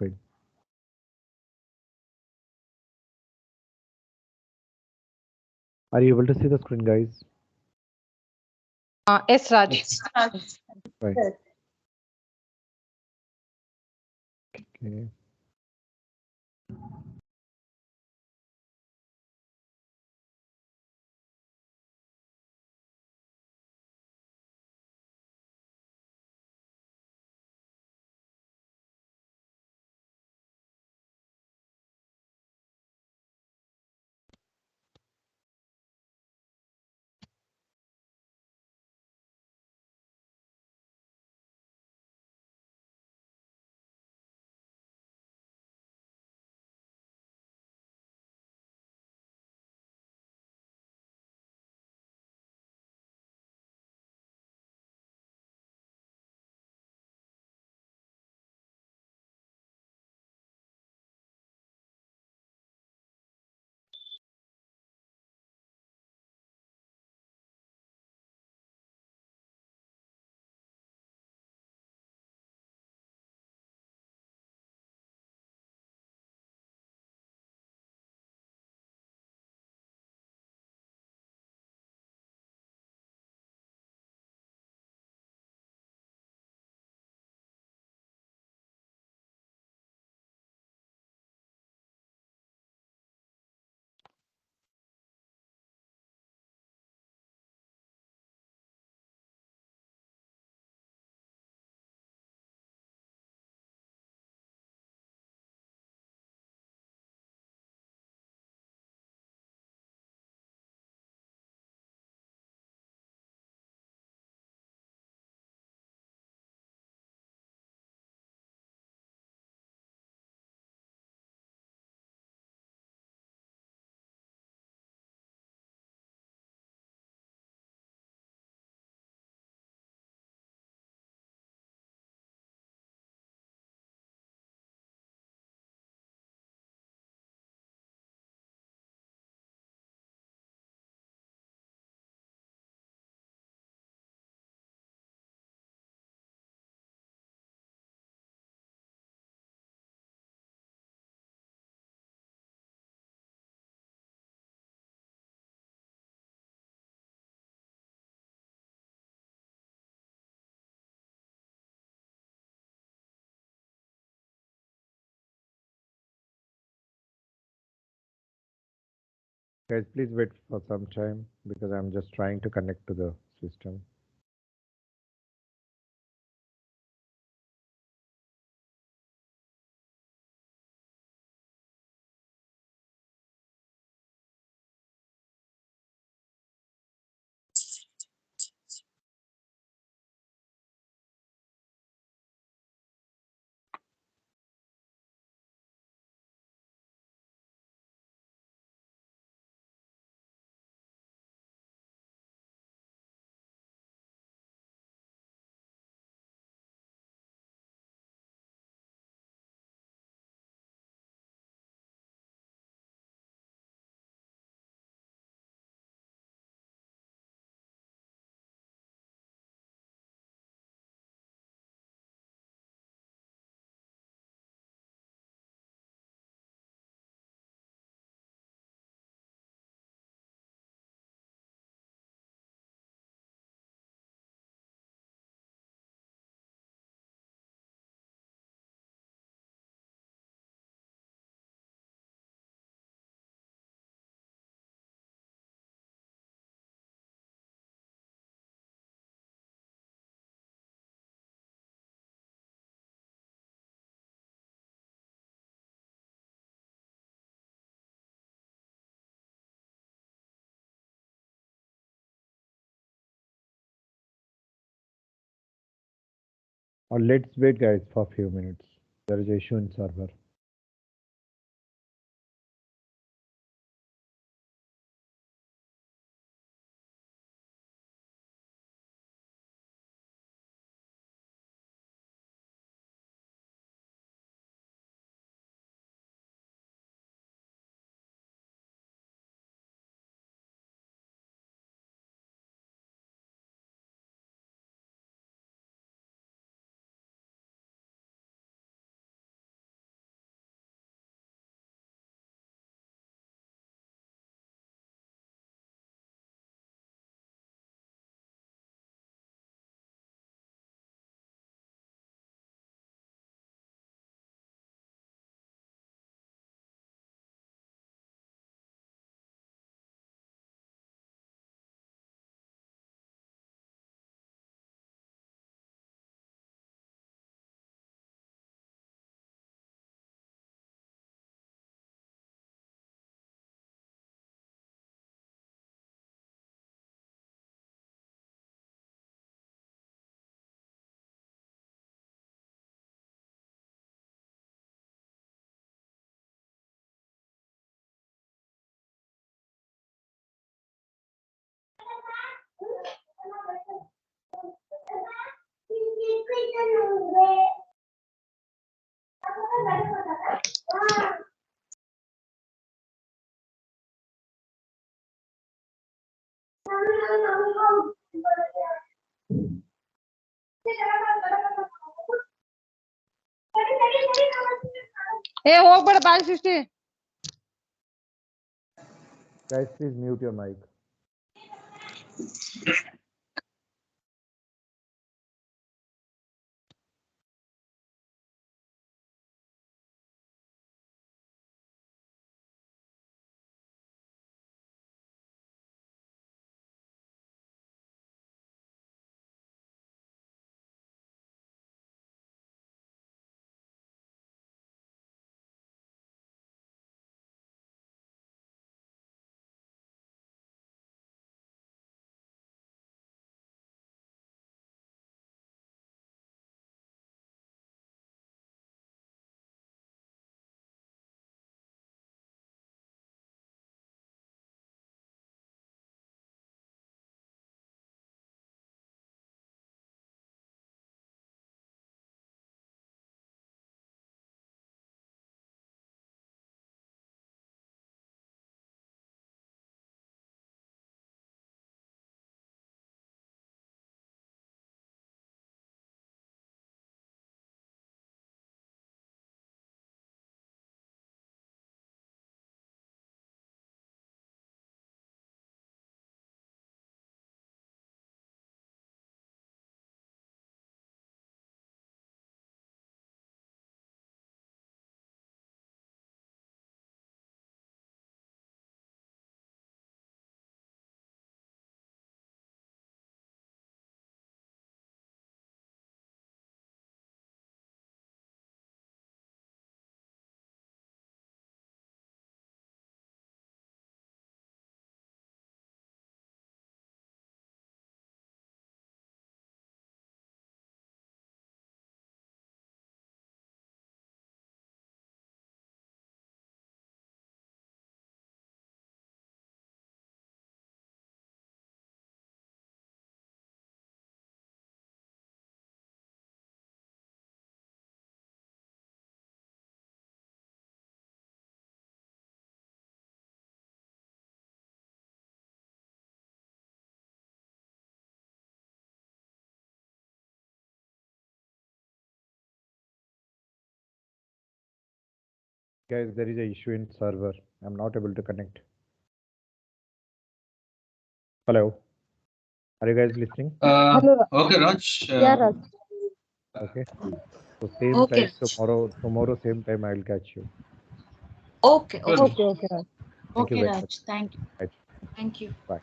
screen. Are you able to see the screen, guys? Yes, Raj. Right. Okay. Guys, please wait for some time because I'm just trying to connect to the system. Or let's wait, guys, for a few minutes. There is a issue in server. ಏ ಹೋಗ್ಬೇಡ ಬಾಳ್ ಸೃಷ್ಟಿ. Guys, please mute your mic. Guys, there is an issue in server. I'm not able to connect. Hello. Are you guys listening? Okay, Raj. Yeah, Raj. Okay. So same Okay, time tomorrow same time I'll catch you. Okay, Sure. okay. Okay, Raj. Thank you Okay, very Raj. much. Thank you. Bye. Thank you. Bye.